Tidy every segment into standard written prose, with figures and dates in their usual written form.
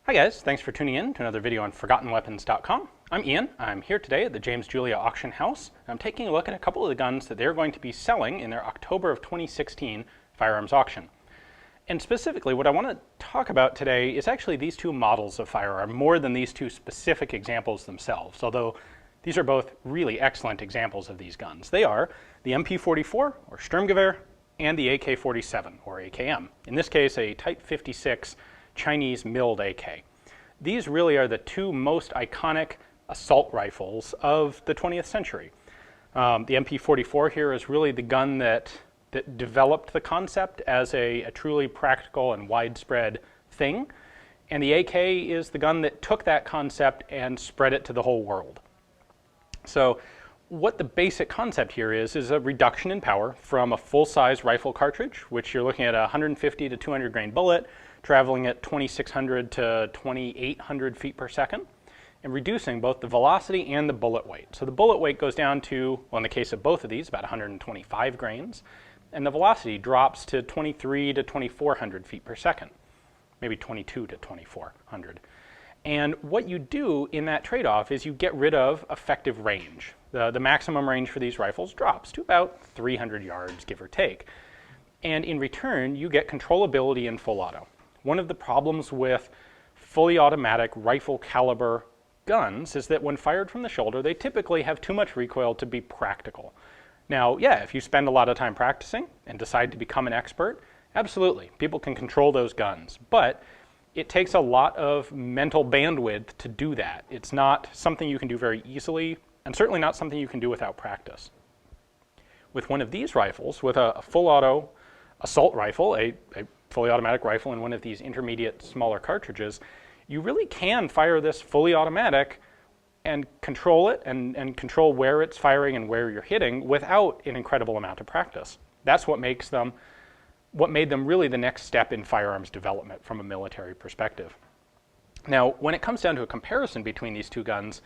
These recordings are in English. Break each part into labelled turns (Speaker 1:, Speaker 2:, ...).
Speaker 1: Hi guys, thanks for tuning in to another video on ForgottenWeapons.com. I'm Ian. I'm here today at the James Julia Auction House. I'm taking a look at a couple of the guns that they're going to be selling in their October of 2016 firearms auction. And specifically, what I want to talk about today is actually these two models of firearm more than these two specific examples themselves, although these are both really excellent examples of these guns. They are the MP44 or Sturmgewehr and the AK-47 or AKM. In this case, a Type 56 Chinese milled AK. These really are the two most iconic assault rifles of the 20th century. The MP44 here is really the gun that developed the concept as a truly practical and widespread thing. And the AK is the gun that took that concept and spread it to the whole world. So what the basic concept here is a reduction in power from a full-size rifle cartridge, which you're looking at a 150 to 200 grain bullet, traveling at 2,600 to 2,800 feet per second, and reducing both the velocity and the bullet weight. So the bullet weight goes down to, well, in the case of both of these, about 125 grains, and the velocity drops to 23 to 2,400 feet per second, maybe 22 to 2,400. And what you do in that trade-off is you get rid of effective range. The maximum range for these rifles drops to about 300 yards, give or take. And in return, you get controllability in full auto. One of the problems with fully automatic rifle caliber guns is that when fired from the shoulder, they typically have too much recoil to be practical. Now, yeah, if you spend a lot of time practicing and decide to become an expert, absolutely, people can control those guns. But it takes a lot of mental bandwidth to do that. It's not something you can do very easily, and certainly not something you can do without practice. With one of these rifles, with a full auto assault rifle, a fully automatic rifle in one of these intermediate smaller cartridges, you really can fire this fully automatic and control it and control where it's firing and where you're hitting without an incredible amount of practice. That's what made them really the next step in firearms development from a military perspective. Now, when it comes down to a comparison between these two guns,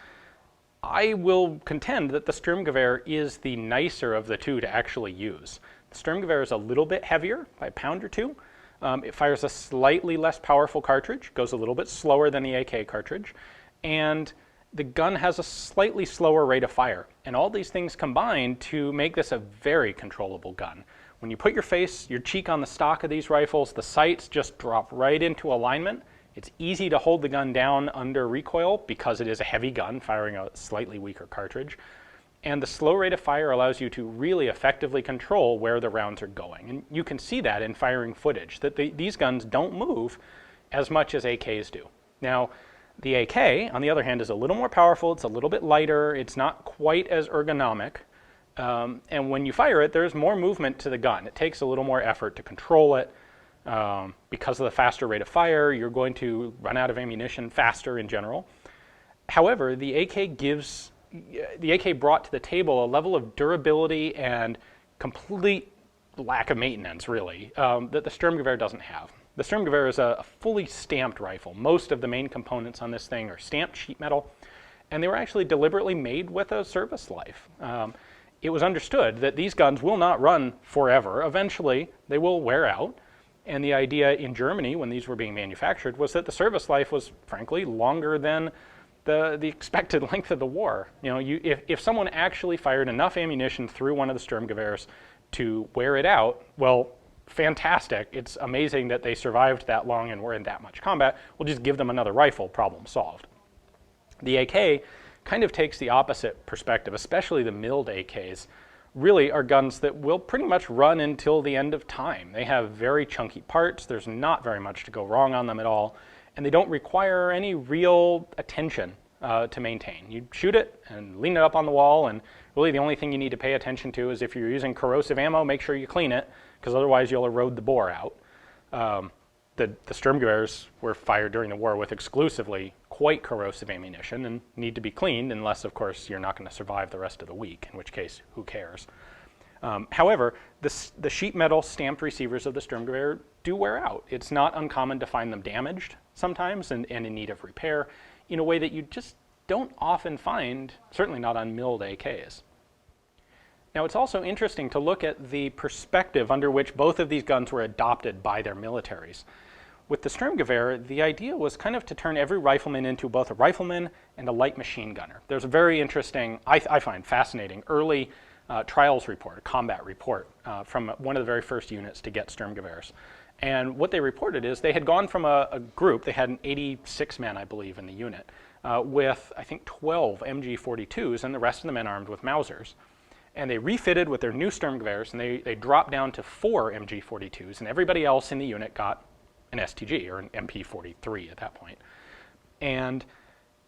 Speaker 1: I will contend that the Sturmgewehr is the nicer of the two to actually use. The Sturmgewehr is a little bit heavier by a pound or two. It fires a slightly less powerful cartridge, goes a little bit slower than the AK cartridge, and the gun has a slightly slower rate of fire. And all these things combine to make this a very controllable gun. When you put your cheek on the stock of these rifles, the sights just drop right into alignment. It's easy to hold the gun down under recoil because it is a heavy gun firing a slightly weaker cartridge. And the slow rate of fire allows you to really effectively control where the rounds are going. And you can see that in firing footage, that these guns don't move as much as AKs do. Now, the AK, on the other hand, is a little more powerful. It's a little bit lighter. It's not quite as ergonomic. And when you fire it, there's more movement to the gun. It takes a little more effort to control it. Because of the faster rate of fire, you're going to run out of ammunition faster in general. However, the AK brought to the table a level of durability and complete lack of maintenance, really, that the Sturmgewehr doesn't have. The Sturmgewehr is a fully stamped rifle. Most of the main components on this thing are stamped sheet metal, and they were actually deliberately made with a service life. It was understood that these guns will not run forever. Eventually, they will wear out. And the idea in Germany, when these were being manufactured, was that the service life was, frankly, longer than the expected length of the war. You know, if someone actually fired enough ammunition through one of the Sturmgewehrs to wear it out, well, fantastic. It's amazing that they survived that long and were in that much combat. We'll just give them another rifle, problem solved. The AK kind of takes the opposite perspective, especially the milled AKs. Really are guns that will pretty much run until the end of time. They have very chunky parts. There's not very much to go wrong on them at all. And they don't require any real attention to maintain. You shoot it and lean it up on the wall, and really the only thing you need to pay attention to is if you're using corrosive ammo, make sure you clean it, because otherwise you'll erode the bore out. The Sturmgewehrs were fired during the war with exclusively quite corrosive ammunition and need to be cleaned unless, of course, you're not going to survive the rest of the week, in which case, who cares? However, the sheet metal stamped receivers of the Sturmgewehr do wear out. It's not uncommon to find them damaged sometimes and in need of repair in a way that you just don't often find, certainly not on milled AKs. Now, it's also interesting to look at the perspective under which both of these guns were adopted by their militaries. With the Sturmgewehr, the idea was kind of to turn every rifleman into both a rifleman and a light machine gunner. There's a very interesting, I find fascinating, early trials report, a combat report from one of the very first units to get Sturmgewehrs. And what they reported is they had gone from a group, they had 86 men, I believe, in the unit, with, I think, 12 MG42s and the rest of the men armed with Mausers. And they refitted with their new Sturmgewehrs, and they dropped down to 4 MG42s, and everybody else in the unit got an STG, or an MP43 at that point. And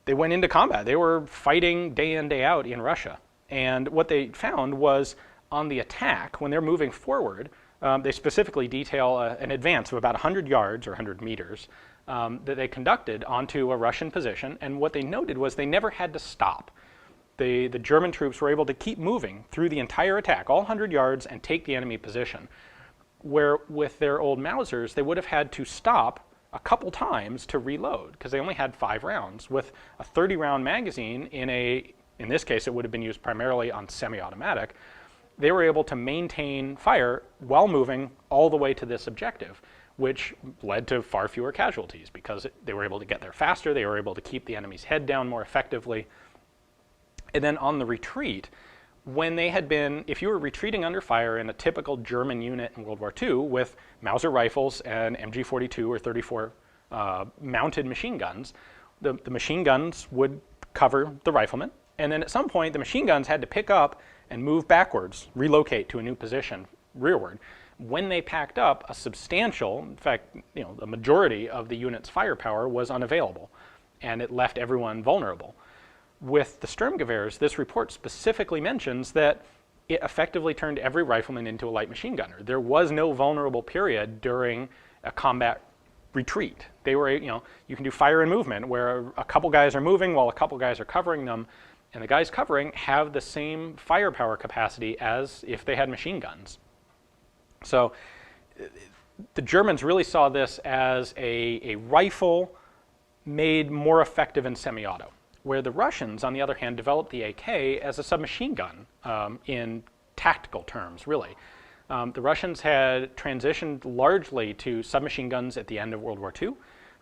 Speaker 1: they went into combat. They were fighting day in, day out in Russia. And what they found was on the attack, when they're moving forward, they specifically detail an advance of about 100 yards or 100 meters that they conducted onto a Russian position. And what they noted was they never had to stop. The German troops were able to keep moving through the entire attack, all 100 yards, and take the enemy position. Where with their old Mausers, they would have had to stop a couple times to reload because they only had 5 rounds. With a 30-round magazine in this case, it would have been used primarily on semi-automatic. They were able to maintain fire while moving all the way to this objective, which led to far fewer casualties because they were able to get there faster, they were able to keep the enemy's head down more effectively. And then on the retreat, when they had been, if you were retreating under fire in a typical German unit in World War II with Mauser rifles and MG42 or 34 mounted machine guns, the machine guns would cover the riflemen. And then at some point, the machine guns had to pick up and move backwards, relocate to a new position rearward. When they packed up, a substantial, in fact, the majority of the unit's firepower was unavailable, and it left everyone vulnerable. With the Sturmgewehrs, this report specifically mentions that it effectively turned every rifleman into a light machine gunner. There was no vulnerable period during a combat retreat. They were, you can do fire and movement where a couple guys are moving while a couple guys are covering them, and the guys covering have the same firepower capacity as if they had machine guns. So the Germans really saw this as a rifle made more effective in semi-auto, where the Russians, on the other hand, developed the AK as a submachine gun in tactical terms, really. The Russians had transitioned largely to submachine guns at the end of World War II.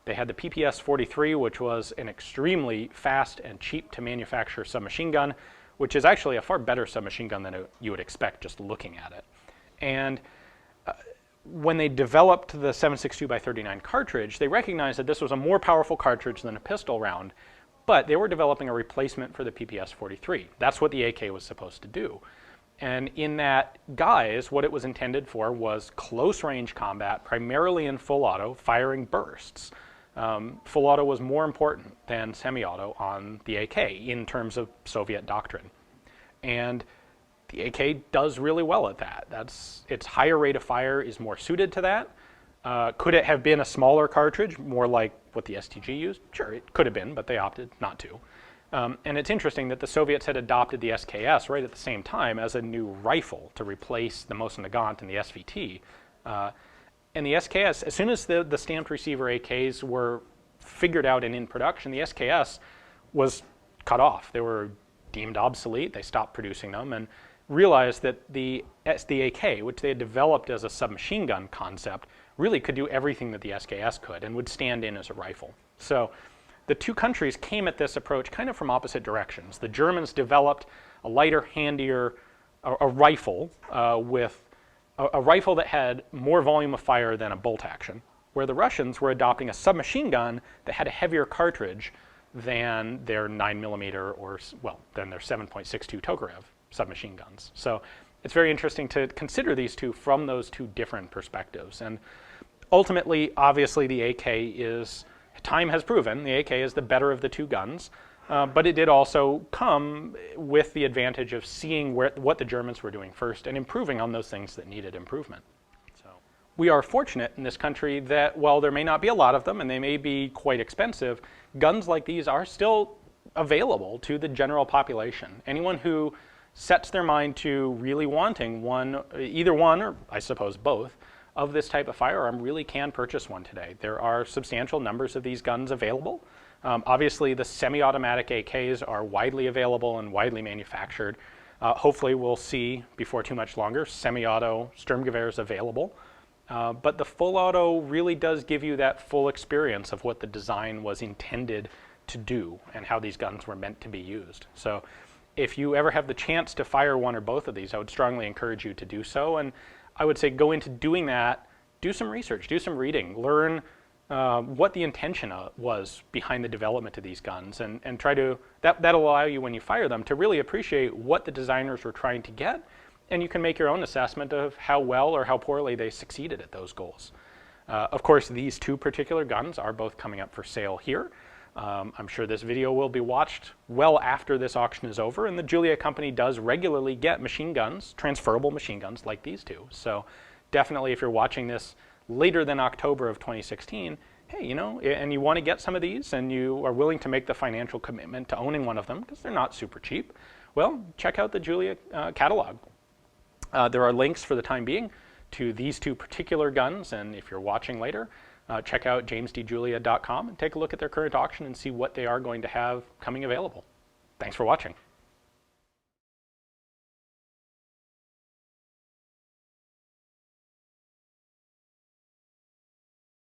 Speaker 1: They had the PPS-43, which was an extremely fast and cheap to manufacture submachine gun, which is actually a far better submachine gun than you would expect just looking at it. And when they developed the 7.62x39 cartridge, they recognized that this was a more powerful cartridge than a pistol round, but they were developing a replacement for the PPS-43. That's what the AK was supposed to do. And in that guise, what it was intended for was close-range combat, primarily in full auto, firing bursts. Full auto was more important than semi-auto on the AK in terms of Soviet doctrine. And the AK does really well at that. Its higher rate of fire is more suited to that. Could it have been a smaller cartridge, more like what the STG used? Sure, it could have been, but they opted not to. And it's interesting that the Soviets had adopted the SKS right at the same time as a new rifle to replace the Mosin Nagant and the SVT. And the SKS, as soon as the stamped receiver AKs were figured out and in production, the SKS was cut off. They were deemed obsolete. They stopped producing them and realized that the AK, which they had developed as a submachine gun concept, really could do everything that the SKS could and would stand in as a rifle. So the two countries came at this approach kind of from opposite directions. The Germans developed a lighter, handier, a rifle with a rifle that had more volume of fire than a bolt action, where the Russians were adopting a submachine gun that had a heavier cartridge than their 9mm or, well, than their 7.62 Tokarev submachine guns. So it's very interesting to consider these two from those two different perspectives. And ultimately, obviously, the AK is, time has proven, the AK is the better of the two guns. But it did also come with the advantage of seeing what the Germans were doing first and improving on those things that needed improvement. So we are fortunate in this country that while there may not be a lot of them and they may be quite expensive, guns like these are still available to the general population. Anyone who sets their mind to really wanting one, either one or I suppose both, of this type of firearm really can purchase one today. There are substantial numbers of these guns available. Obviously, the semi-automatic AKs are widely available and widely manufactured. Hopefully, we'll see, before too much longer, semi-auto Sturmgewehrs available. But the full auto really does give you that full experience of what the design was intended to do and how these guns were meant to be used. So if you ever have the chance to fire one or both of these, I would strongly encourage you to do so. And I would say go into doing that, do some research, do some reading, learn what the intention was behind the development of these guns, and try to, that'll allow you when you fire them to really appreciate what the designers were trying to get, and you can make your own assessment of how well or how poorly they succeeded at those goals. Of course, these two particular guns are both coming up for sale here. I'm sure this video will be watched well after this auction is over, and the Julia company does regularly get machine guns, transferable machine guns like these two. So definitely if you're watching this later than October of 2016, hey, you know, and you want to get some of these and you are willing to make the financial commitment to owning one of them because they're not super cheap, well, check out the Julia catalog. There are links for the time being to these two particular guns, and if you're watching later, check out jamesdjulia.com and take a look at their current auction and see what they are going to have coming available. Thanks for watching.